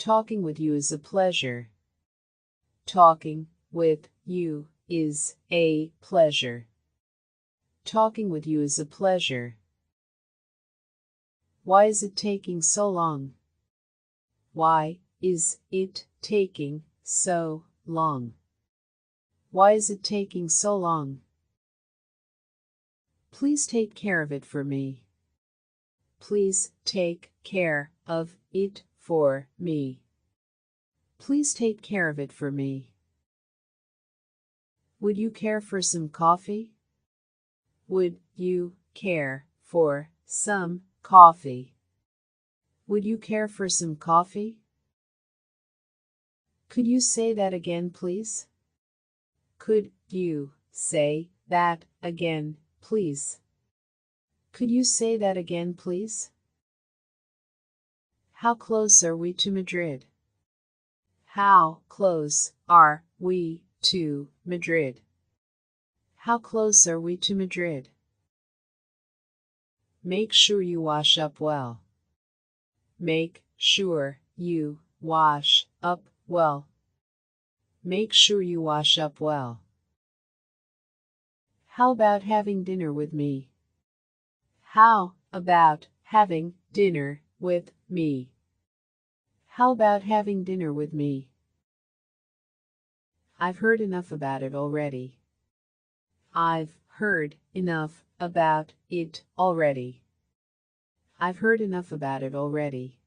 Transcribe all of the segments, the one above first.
Talking with you is a pleasure. Talking with you is a pleasure. Talking with you is a pleasure. Why is it taking so long? Why is it taking so long? Why is it taking so long? Please take care of it for me. Please take care of it for me. Please take care of it for me. Would you care for some coffee? Would you care for some coffee? Would you care for some coffee? Could you say that again, please? Could you say that again, please? Could you say that again, please? How close are we to Madrid? How close are we to Madrid? How close are we to Madrid? Make sure you wash up well. Make sure you wash up well. Make sure you wash up well. How about having dinner with me? How about having dinner with me? How about having dinner with me? I've heard enough about it already. I've heard enough about it already. I've heard enough about it already.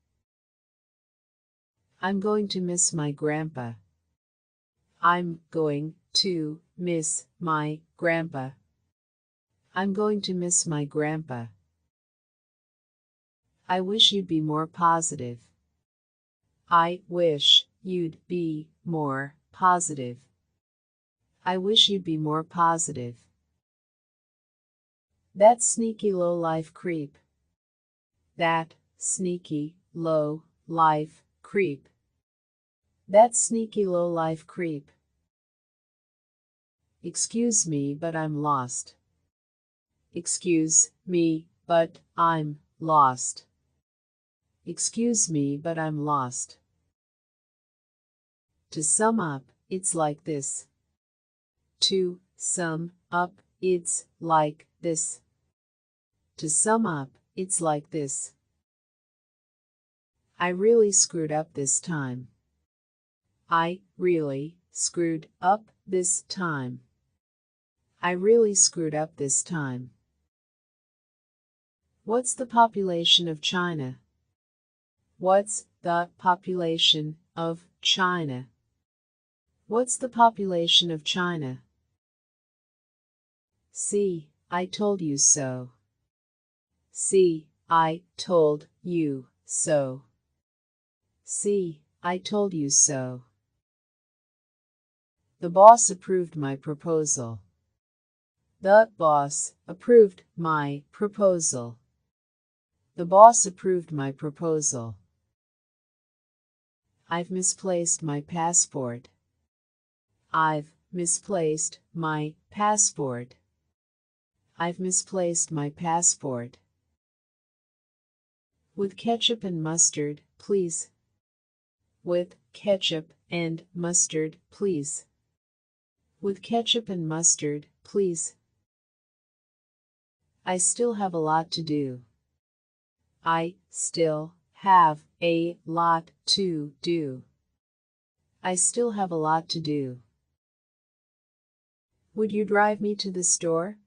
I'm going to miss my grandpa. I'm going to miss my grandpa. I'm going to miss my grandpa. I wish you'd be more positive. I wish you'd be more positive. I wish you'd be more positive. That sneaky low-life creep. That sneaky low-life creep. That sneaky low-life creep. Excuse me, but I'm lost. Excuse me, but I'm lost. Excuse me, but I'm lost. To sum up, it's like this. To sum up, it's like this. To sum up, it's like this. I really screwed up this time. I really screwed up this time. I really screwed up this time. What's the population of China? What's the population of China? What's the population of China? See, I told you so. See, I told you so. See, I told you so. The boss approved my proposal. The boss approved my proposal. The boss approved my proposal. I've misplaced my passport. I've misplaced my passport. I've misplaced my passport. With ketchup and mustard, please. With ketchup and mustard, please. With ketchup and mustard, please. I still have a lot to do. I still have a lot to do. I still have a lot to do. Would you drive me to the store?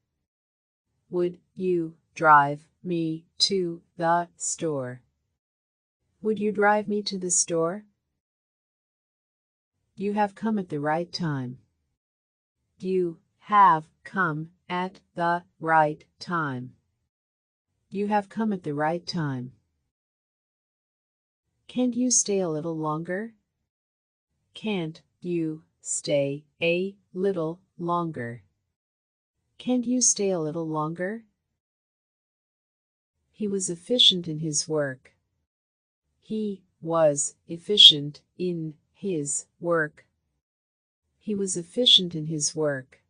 Would you drive me to the store? Would you drive me to the store? You have come at the right time. You have come at the right time. You have come at the right time. Can't you stay a little longer? Can't you stay a little longer? Can't you stay a little longer? He was efficient in his work. He was efficient in his work. He was efficient in his work.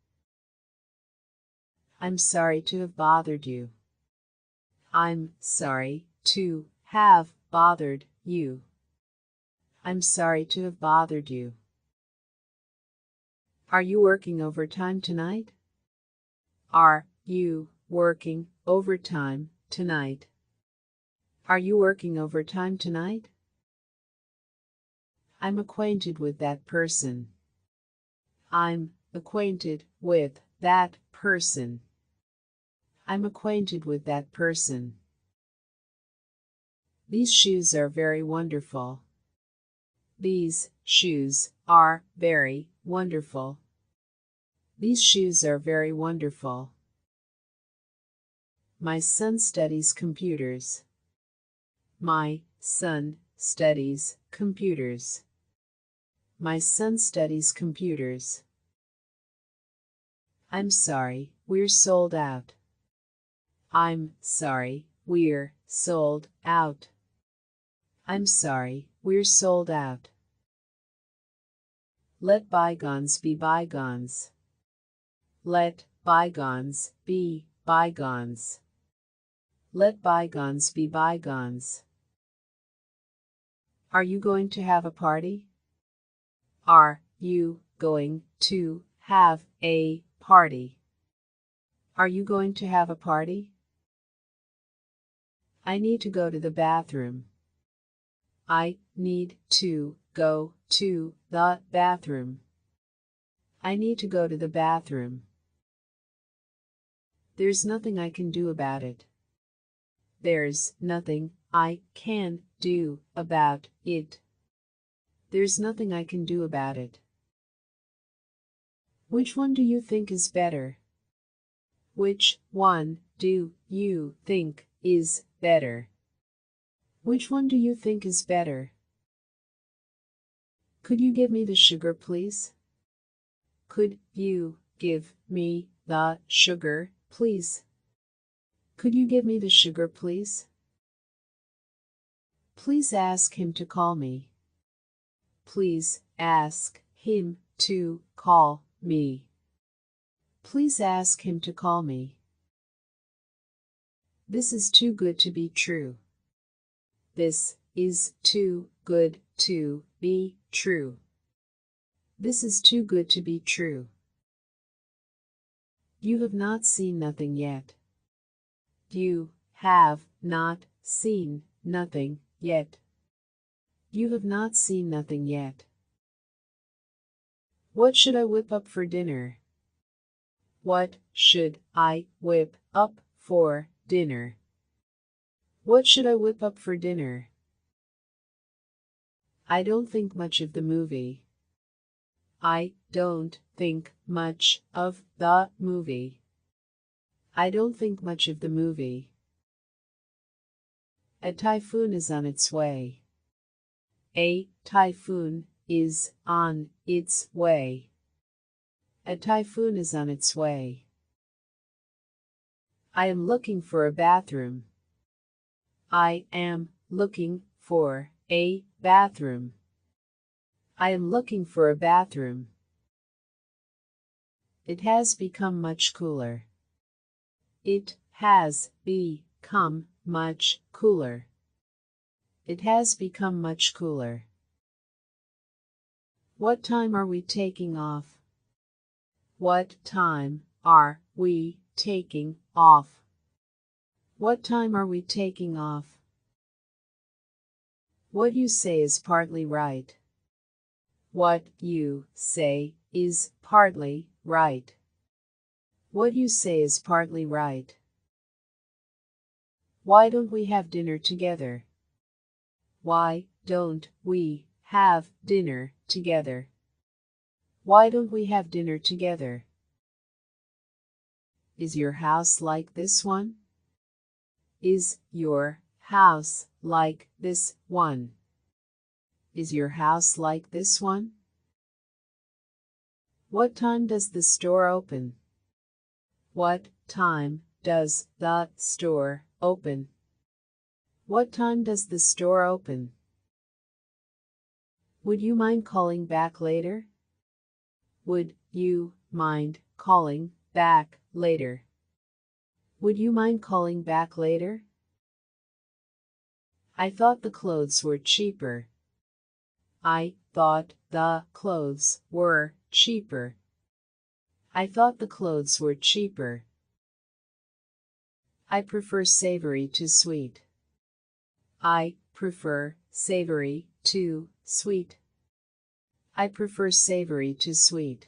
I'm sorry to have bothered you. I'm sorry to have bothered you. I'm sorry to have bothered you. Are you working overtime tonight? Are you working overtime tonight? Are you working overtime tonight? I'm acquainted with that person. I'm acquainted with that person. I'm acquainted with that person. These shoes are very wonderful. These shoes are very wonderful. These shoes are very wonderful. My son studies computers. My son studies computers. My son studies computers. I'm sorry, we're sold out. I'm sorry, we're sold out. I'm sorry, we're sold out. Let bygones be bygones. Let bygones be bygones. Let bygones be bygones. Are you going to have a party? Are you going to have a party? Are you going to have a party? I need to go to the bathroom. I need to go to the bathroom. I need to go to the bathroom. There's nothing I can do about it. There's nothing I can do about it. There's nothing I can do about it. Which one do you think is better? Which one do you think is better? Which one do you think is better? Could you give me the sugar, please? Could you give me the sugar, please? Could you give me the sugar, please? Please ask him to call me. Please ask him to call me. Please ask him to call me. This is too good to be true. This is too good to be true. This is too good to be true. You have not seen nothing yet. You have not seen nothing yet. You have not seen nothing yet. What should I whip up for dinner? What should I whip up for dinner? What should I whip up for dinner? I don't think much of the movie. I don't think much of the movie. I don't think much of the movie. A typhoon is on its way. A typhoon is on its way. A typhoon is on its way. I am looking for a bathroom. I am looking for a bathroom. I am looking for a bathroom. It has become much cooler. It has become much cooler. It has become much cooler. What time are we taking off? What time are we taking off? What time are we taking off? What you say is partly right. What you say is partly right. What you say is partly right. Why don't we have dinner together? Why don't we have dinner together? Why don't we have dinner together? Is your house like this one? Is your house like this one? Is your house like this one? What time does the store open? What time does the store open? What time does the store open? Would you mind calling back later? Would you mind calling back later? Would you mind calling back later? I thought the clothes were cheaper. I thought the clothes were cheaper. I thought the clothes were cheaper. I prefer savory to sweet. I prefer savory to sweet. I prefer savory to sweet.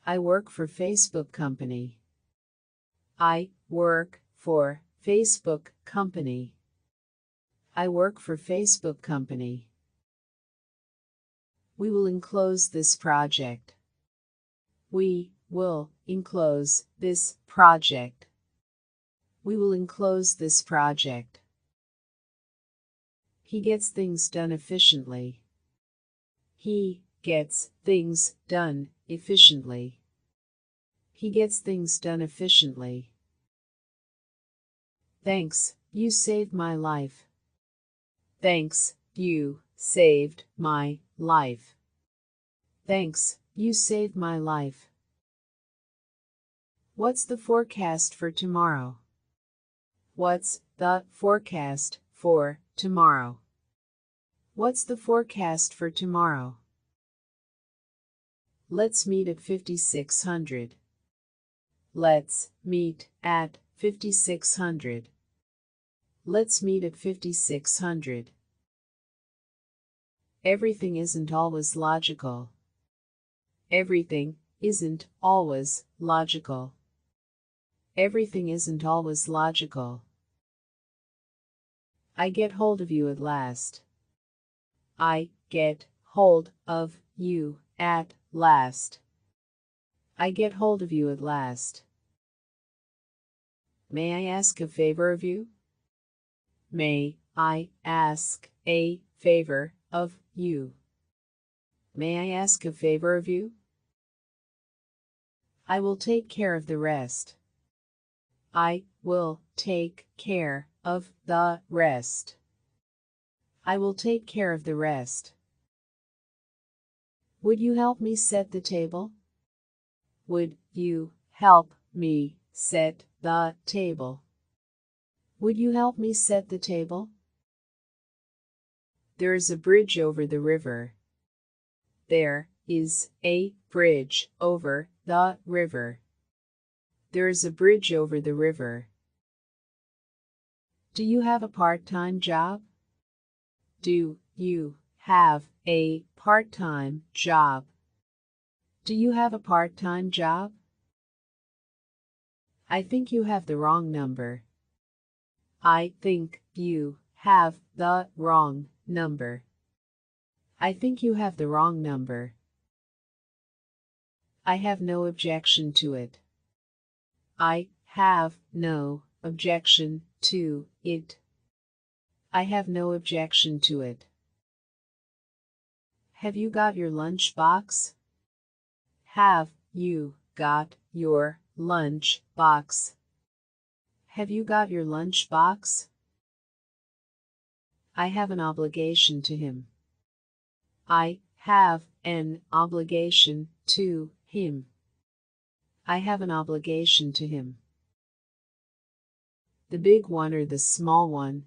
I work for Facebook company. I work for Facebook company. I work for Facebook company. We will enclose this project. We will enclose this project. We will enclose this project. He gets things done efficiently. He gets things done efficiently. He gets things done efficiently. Thanks, you saved my life. Thanks, you saved my life. Thanks, you saved my life. What's the forecast for tomorrow? What's the forecast for tomorrow? What's the forecast for tomorrow? Let's meet at 5600. Let's meet at 5600. Let's meet at 5600. Everything isn't always logical. Everything isn't always logical. Everything isn't always logical. I get hold of you at last. I get hold of you at last. I get hold of you at last. May I ask a favor of you? May I ask a favor of you? May I ask a favor of you? I will take care of the rest. I will take care of the rest. I will take care of the rest. Would you help me set the table? Would you help me set the table? Would you help me set the table? There is a bridge over the river. There is a bridge over the river. There is a bridge over the river. Do you have a part-time job? Do you have a part-time job? Do you have a part-time job? I think you have the wrong number. I think you have the wrong number. I think you have the wrong number. I have no objection to it. I have no objection to it. I have no objection to it. Have you got your lunch box? Have you got your lunch box? Have you got your lunch box? I have an obligation to him. I have an obligation to him. I have an obligation to him. The big one or the small one?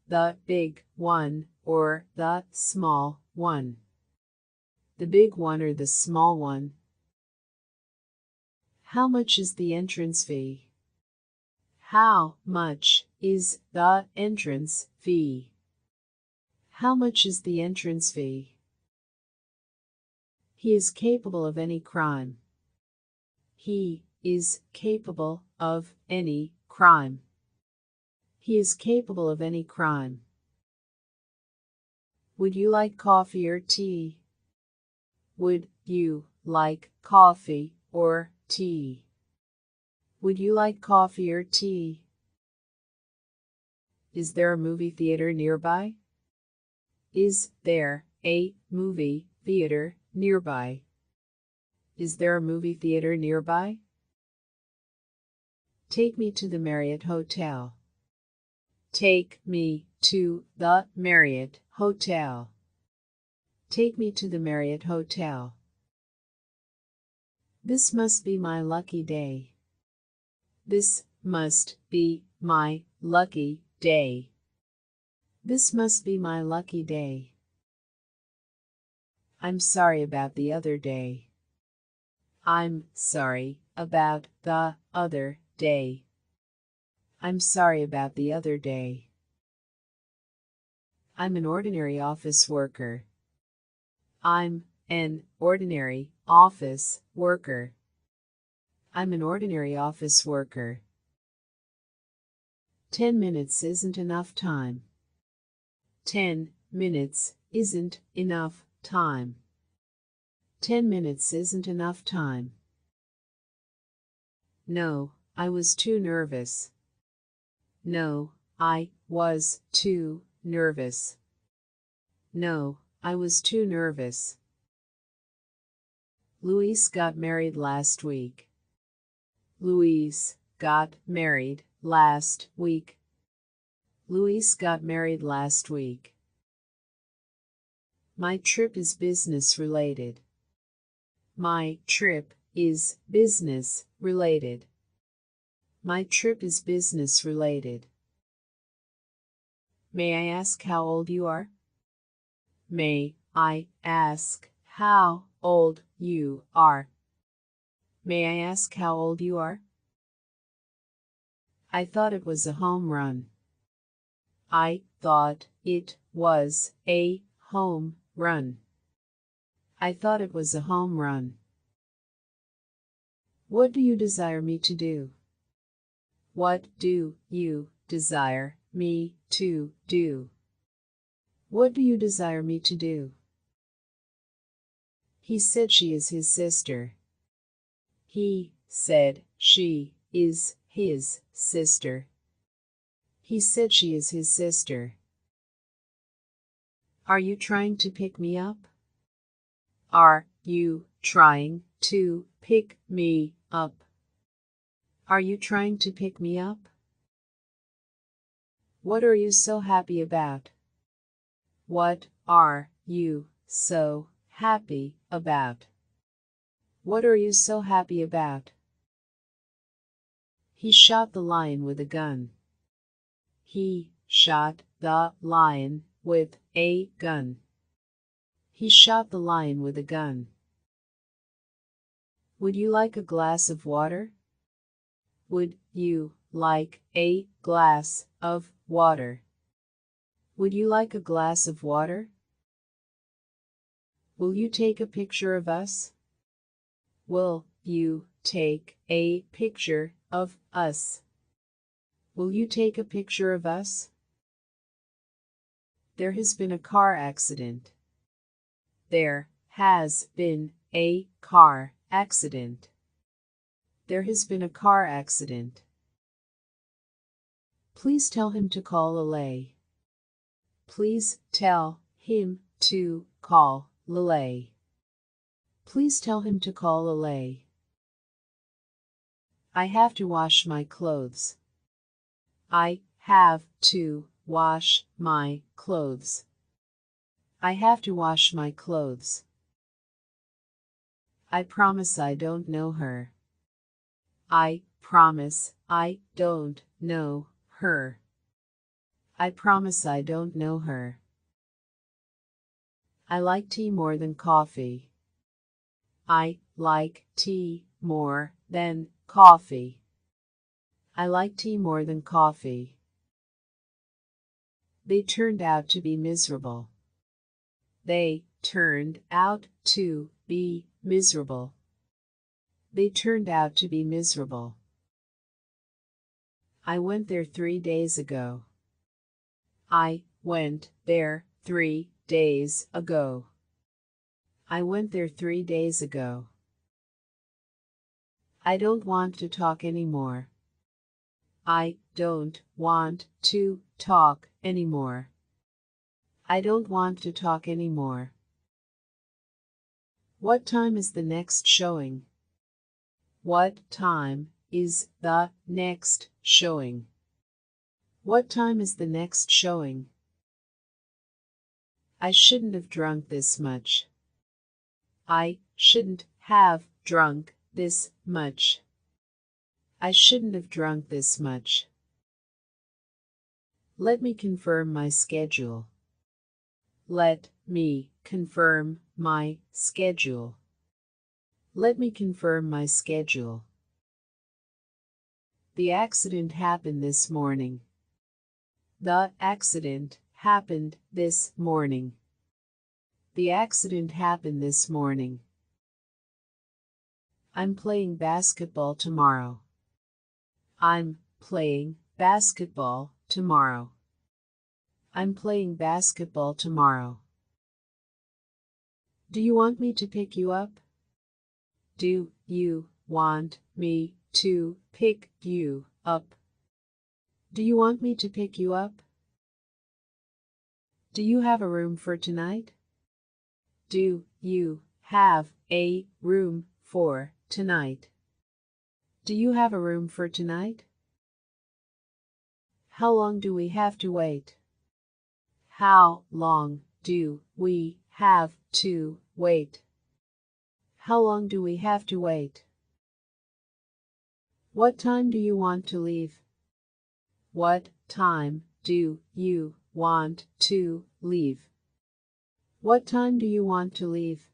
The big one or the small one? The big one or the small one? How much is the entrance fee? How much is the entrance fee? How much is the entrance fee? He is capable of any crime. He is capable of any crime. He is capable of any crime. Would you like coffee or tea? Would you like coffee or tea? Would you like coffee or tea? Is there a movie theater nearby? Is there a movie theater nearby? Is there a movie theater nearby? Take me to the Marriott Hotel. Take me to the Marriott Hotel. Take me to the Marriott Hotel. This must be my lucky day. This must be my lucky day. This must be my lucky day. I'm sorry about the other day. I'm sorry about the other day. I'm sorry about the other day. I'm an ordinary office worker. I'm an ordinary office worker. I'm an ordinary office worker. 10 minutes isn't enough time. 10 minutes isn't enough time. 10 minutes isn't enough time. No, I was too nervous. No, I was too nervous. No, I was too nervous. Louise got married last week. Louise got married last week. Louise got married last week. My trip is business related. My trip is business related. My trip is business related. May I ask how old you are? May I ask how old you are? May I ask how old you are? I thought it was a home run. I thought it was a home run. I thought it was a home run. What do you desire me to do? What do you desire me to do? What do you desire me to do? He said she is his sister. He said she is his sister. He said she is his sister. Are you trying to pick me up? Are you trying to pick me up? Are you trying to pick me up? What are you so happy about? What are you so happy about? What are you so happy about? He shot the lion with a gun. He shot the lion with a gun. He shot the lion with a gun. Would you like a glass of water? Would you like a glass of water? Would you like a glass of water? Will you take a picture of us? Will you take a picture of us? Will you take a picture of us? There has been a car accident. There has been a car accident. There has been a car accident. Please tell him to call Lele. Please tell him to call Lele. Please tell him to call Lele. I have to wash my clothes. I have to wash my clothes. I have to wash my clothes. I promise I don't know her. I promise I don't know her. I promise I don't know her. I like tea more than coffee. I like tea more than coffee. I like tea more than coffee. They turned out to be miserable. They turned out to be miserable. They turned out to be miserable. I went there 3 days ago. I went there 3 days ago. I went there 3 days ago. I don't want to talk anymore. I don't want to talk anymore. I don't want to talk anymore. What time is the next showing? What time is the next showing? What time is the next showing? I shouldn't have drunk this much. I shouldn't have drunk this much. I shouldn't have drunk this much. Let me confirm my schedule. Let me confirm my schedule. Let me confirm my schedule. The accident happened this morning. The accident happened this morning. The accident happened this morning. I'm playing basketball tomorrow. I'm playing basketball tomorrow. I'm playing basketball tomorrow. Do you want me to pick you up? Do you want me to pick you up? Do you want me to pick you up? Do you have a room for tonight? Do you have a room for tonight? Do you have a room for tonight? How long do we have to wait? How long do we have to wait? How long do we have to wait? What time do you want to leave? What time do you want to leave? What time do you want to leave?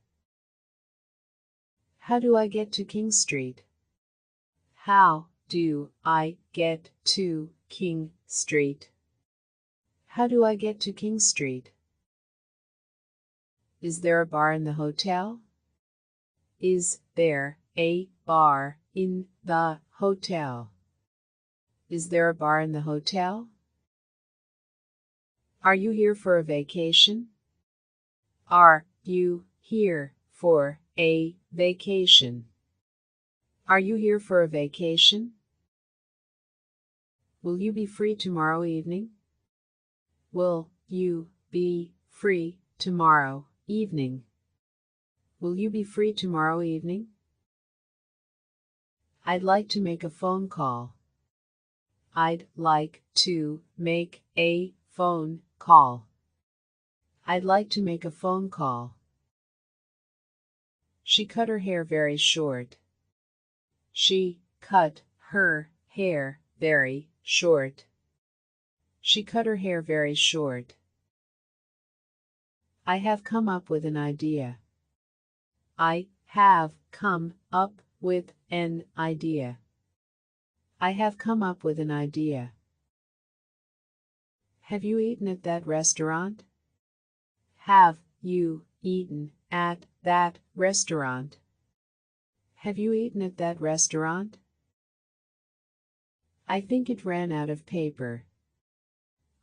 How do I get to King Street? How do I get to King Street? How do I get to King Street? Is there a bar in the hotel? Is there a bar in the hotel? Is there a bar in the hotel? Are you here for a vacation? Are you here for a vacation? Are you here for a vacation? Will you be free tomorrow evening? Will you be free tomorrow evening? Will you be free tomorrow evening? I'd like to make a phone call. I'd like to make a phone call. I'd like to make a phone call. She cut her hair very short. She cut her hair very short. She cut her hair very short. I have come up with an idea. I have come up with an idea. I have come up with an idea. Have you eaten at that restaurant? Have you eaten at that restaurant? Have you eaten at that restaurant? I think it ran out of paper.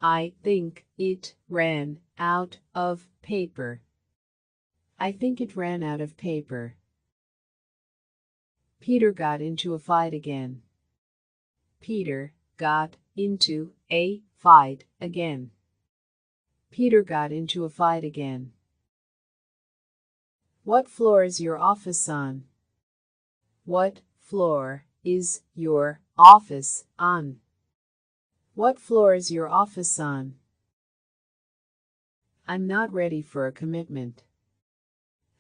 I think it ran out of paper. I think it ran out of paper. Peter got into a fight again. Peter got into a fight again. Peter got into a fight again. What floor is your office on? What floor is your office on? What floor is your office on? I'm not ready for a commitment.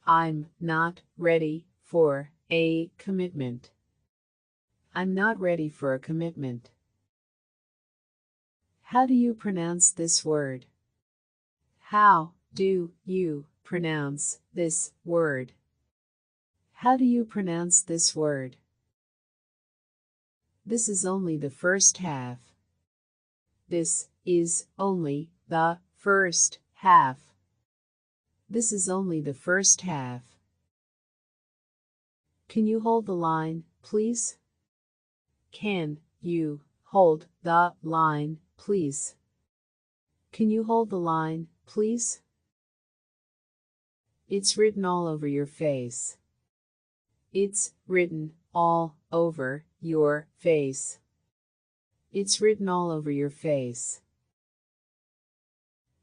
I'm not ready for a commitment. I'm not ready for a commitment. How do you pronounce this word? How do you pronounce this word? How do you pronounce this word? This is only the first half. This is only the first half. This is only the first half. Can you hold the line, please? Can you hold the line, please? Can you hold the line, please? It's written all over your face. It's written all over your face. It's written all over your face.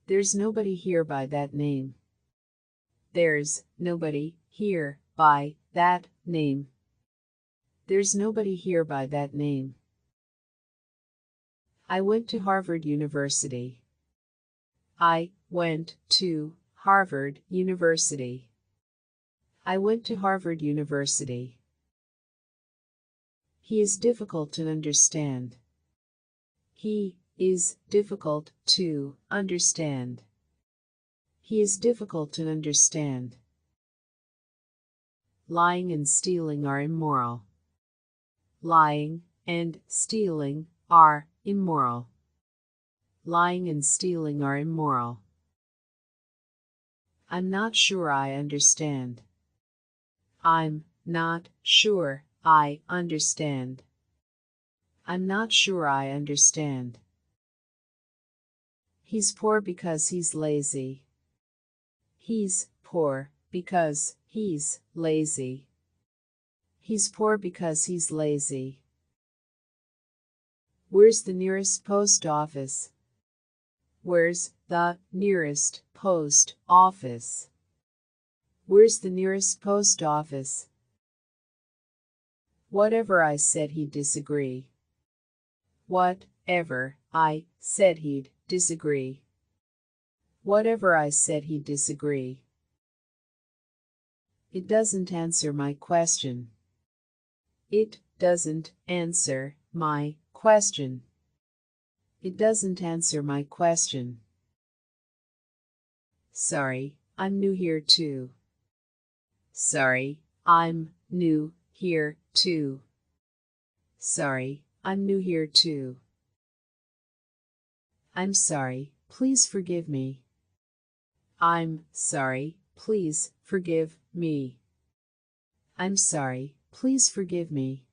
There's nobody here by that name. There's nobody here by that name. There's nobody here by that name. I went to Harvard University. I went to Harvard University. I went to Harvard University. He is difficult to understand. He is difficult to understand. He is difficult to understand. Lying and stealing are immoral. Lying and stealing are immoral. Lying and stealing are immoral. I'm not sure I understand. I'm not sure I understand. I'm not sure I understand. He's poor because he's lazy. He's poor because he's lazy. He's poor because he's lazy. Where's the nearest post office? Where's the nearest post office? Where's the nearest post office? Whatever I said he'd disagree. Whatever I said he'd disagree. Whatever I said he'd disagree. It doesn't answer my question. It doesn't answer my question. It doesn't answer my question. Sorry, I'm new here too. Sorry, I'm new here too. Sorry, I'm new here too. I'm sorry, please forgive me. I'm sorry, please forgive me. I'm sorry, please forgive me.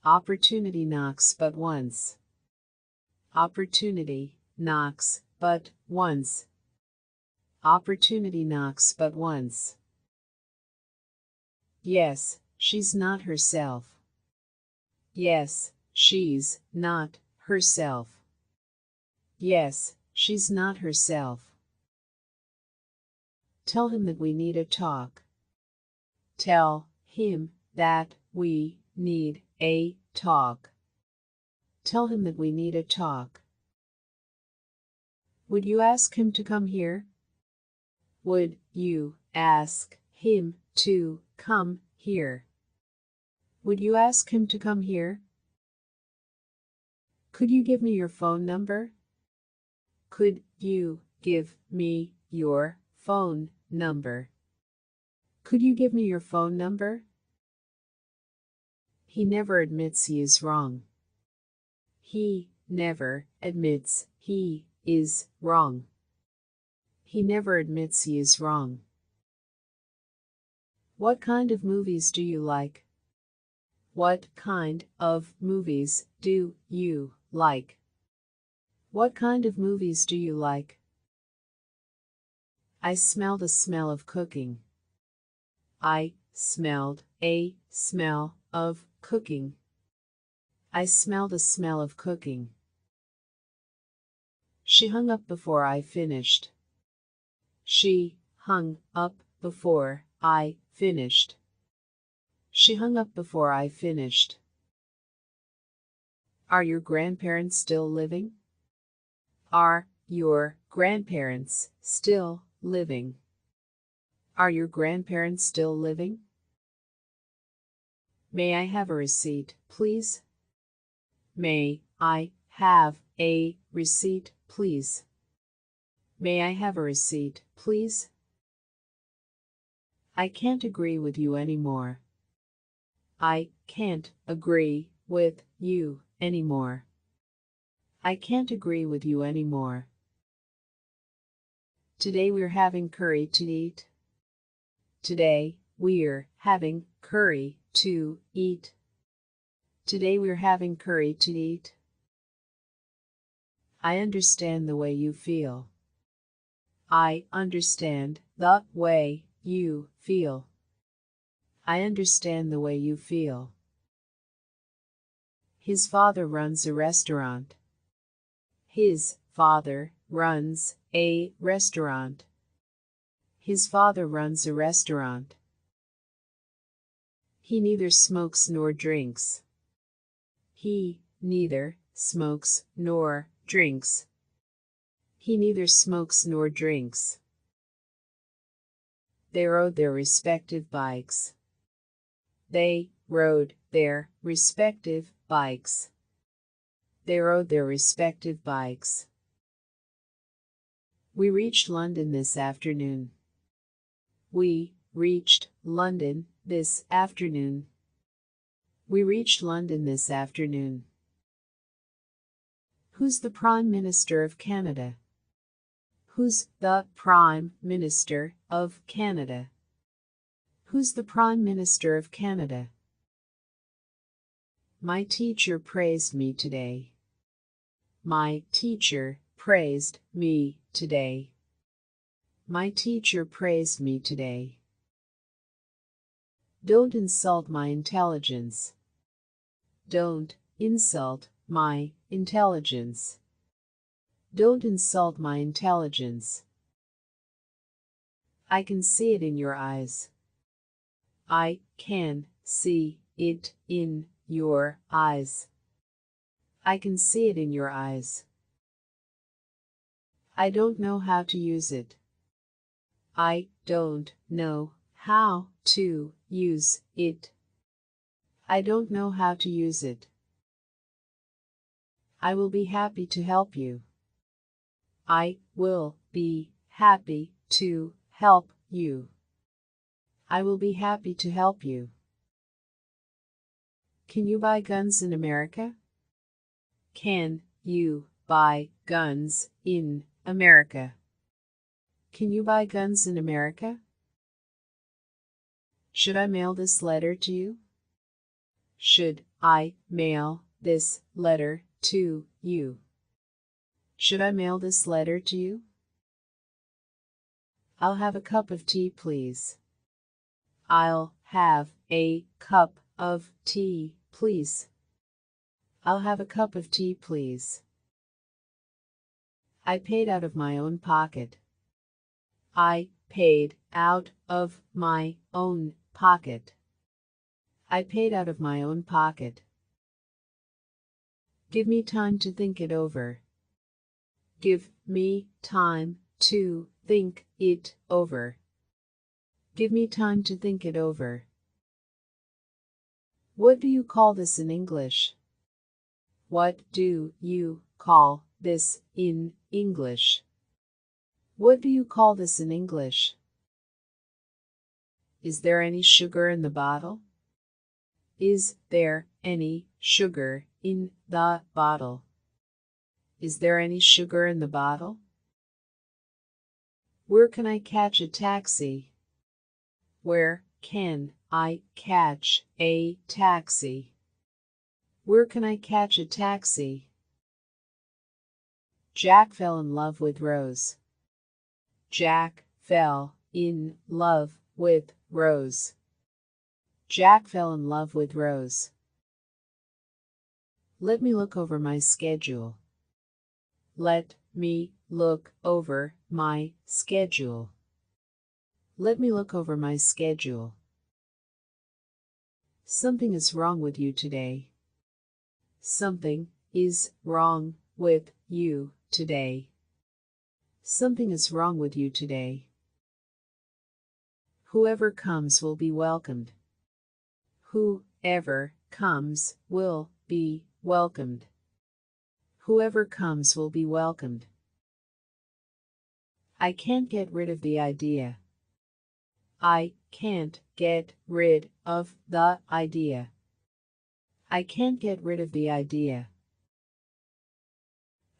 Opportunity knocks but once. Opportunity knocks but once. Opportunity knocks but once. Yes, she's not herself. Yes, she's not herself. Yes, she's not herself. Tell him that we need a talk. Tell him that we need a talk. Tell him that we need a talk. Would you ask him to come here? Would you ask him to come here? Would you ask him to come here? Could you give me your phone number? Could you give me your phone number? Could you give me your phone number? He never admits he is wrong. He never admits he is wrong. He never admits he is wrong. What kind of movies do you like? What kind of movies do you like? What kind of movies do you like? I smell the smell of cooking. I smelled a smell of cooking. I smell the smell of cooking. She hung up before I finished. She hung up before I finished. She hung up before I finished. Are your grandparents still living? Are your grandparents still living? Are your grandparents still living? May I have a receipt, please? May I have a receipt, please? May I have a receipt, please? I can't agree with you anymore. I can't agree with you anymore. I can't agree with you anymore. Today we're having curry to eat. Today we're having curry to eat. Today we're having curry to eat. I understand the way you feel. I understand the way you feel. I understand the way you feel. His father runs a restaurant. His father runs a restaurant. His father runs a restaurant. He neither smokes nor drinks. He neither smokes nor drinks. He neither smokes nor drinks. They rode their respective bikes. They rode their respective bikes. they rode their respective bikes. We reached London this afternoon. We reached London this afternoon. We reached London this afternoon. Who's the Prime Minister of Canada? Who's the Prime Minister of Canada? Who's the Prime Minister of Canada? My teacher praised me today. My teacher praised me today. My teacher praised me today. Don't insult my intelligence. Don't insult my intelligence. Don't insult my intelligence. I can see it in your eyes. I can see it in your eyes. I can see it in your eyes. I don't know how to use it. I don't know how to use it. I don't know how to use it. I will be happy to help you. I will be happy to help you. I will be happy to help you. Can you buy guns in America? Can you buy guns in America? Can you buy guns in America? Should I mail this letter to you? Should I mail this letter to you? Should I mail this letter to you? I'll have a cup of tea, please. I'll have a cup of tea, please. I'll have a cup of tea, please. I paid out of my own pocket. I paid out of my own pocket. I paid out of my own pocket. Give me time to think it over. Give me time to think it over. Give me time to think it over. What do you call this in English? What do you call this in English? What do you call this in English? Is there any sugar in the bottle? Is there any sugar in the bottle? Is there any sugar in the bottle? Where can I catch a taxi? Where can I catch a taxi? Where can I catch a taxi? Jack fell in love with Rose. Jack fell in love with Rose. Jack fell in love with Rose. Let me look over my schedule. Let me look over my schedule. Let me look over my schedule. Something is wrong with you today. Something is wrong with you today. Something is wrong with you today. Whoever comes will be welcomed. Whoever comes will be welcomed. Whoever comes will be welcomed. I can't get rid of the idea. I can't get rid of the idea. I can't get rid of the idea.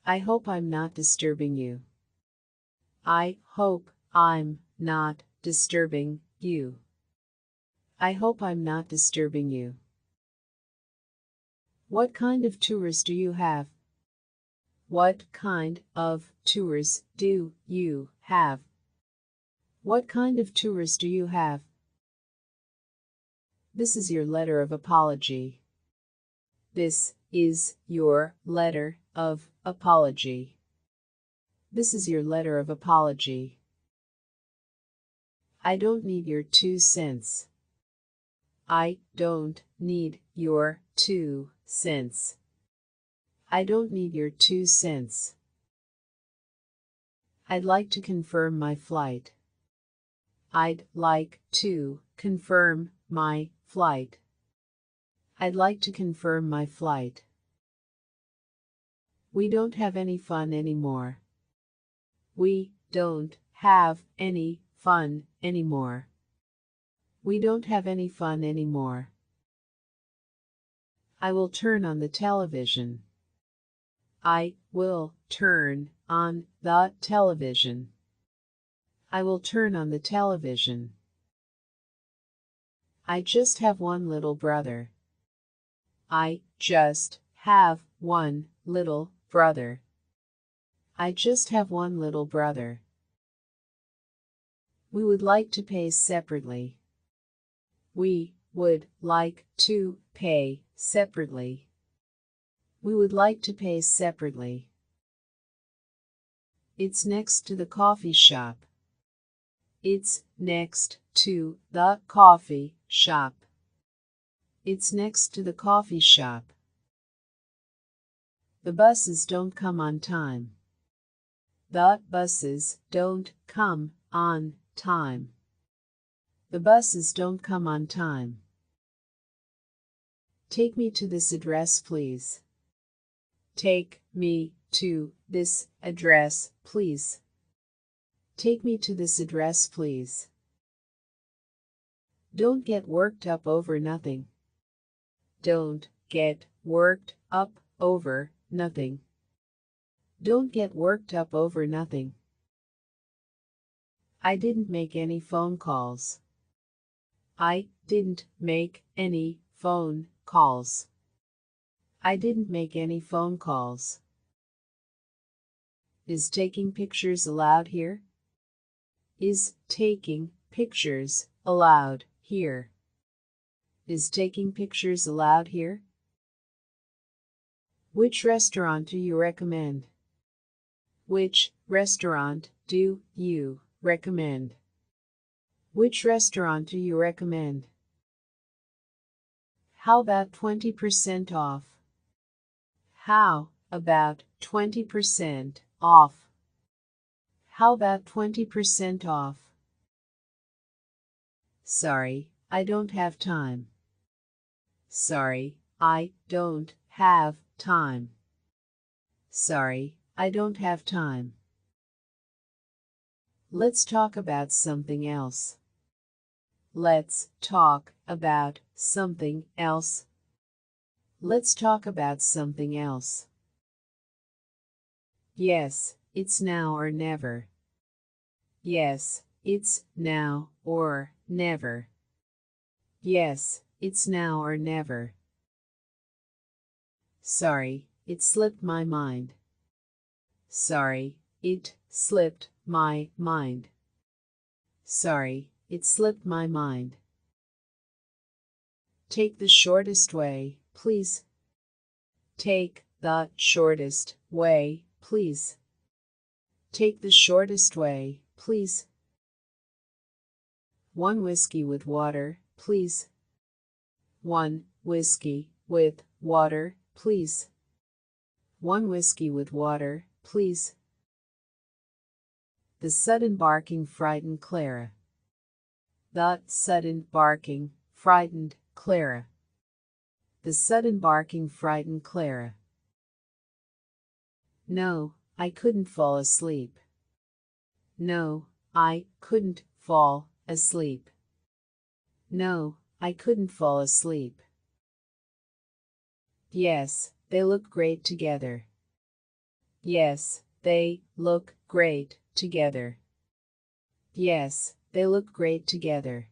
I hope I'm not disturbing you. I hope I'm not disturbing you. I hope I'm not disturbing you. What kind of tours do you have? What kind of tours do you have? What kind of tours do you have? This is your letter of apology. This is your letter of apology. This is your letter of apology. I don't need your 2 cents. I don't need your 2 cents. I don't need your 2 cents. I'd like to confirm my flight. I'd like to confirm my flight. I'd like to confirm my flight. We don't have any fun anymore. We don't have any fun anymore. We don't have any fun anymore. I will turn on the television. I will turn on the television. I will turn on the television. I just have one little brother. I just have one little brother. I just have one little brother. We would like to pay separately. We would like to pay separately. We would like to pay separately. It's next to the coffee shop. It's next to the coffee shop. It's next to the coffee shop. The buses don't come on time. The buses don't come on time. The buses don't come on time. Take me to this address, please. Take me to this address, please. Take me to this address, please. Don't get worked up over nothing. Don't get worked up over nothing. Don't get worked up over nothing. I didn't make any phone calls. I didn't make any phone calls. I didn't make any phone calls. Is taking pictures allowed here? Is taking pictures allowed here? Is taking pictures allowed here? Which restaurant do you recommend? Which restaurant do you recommend? Which restaurant do you recommend? How about 20% off? How about 20% off? How about 20% off? Sorry, I don't have time. Sorry, I don't have time. Sorry, I don't have time. Let's talk about something else. Let's talk about something else. Let's talk about something else. Yes, it's now or never. Yes, it's now or never. Yes, it's now or never. Sorry, it slipped my mind. Sorry, it slipped my mind. Sorry, it slipped my mind. Take the shortest way, please. Take the shortest way, please. Take the shortest way, please. One whiskey with water, please. One whiskey with water, please. One whiskey with water, please. The sudden barking frightened Clara. The sudden barking frightened Clara. The sudden barking frightened Clara. No, I couldn't fall asleep. No, I couldn't fall asleep. No, I couldn't fall asleep. Yes, they look great together. Yes, they look great together. Yes, they look great together.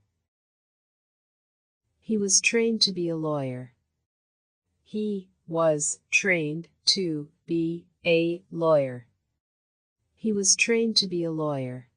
He was trained to be a lawyer. He was trained to be a lawyer. He was trained to be a lawyer.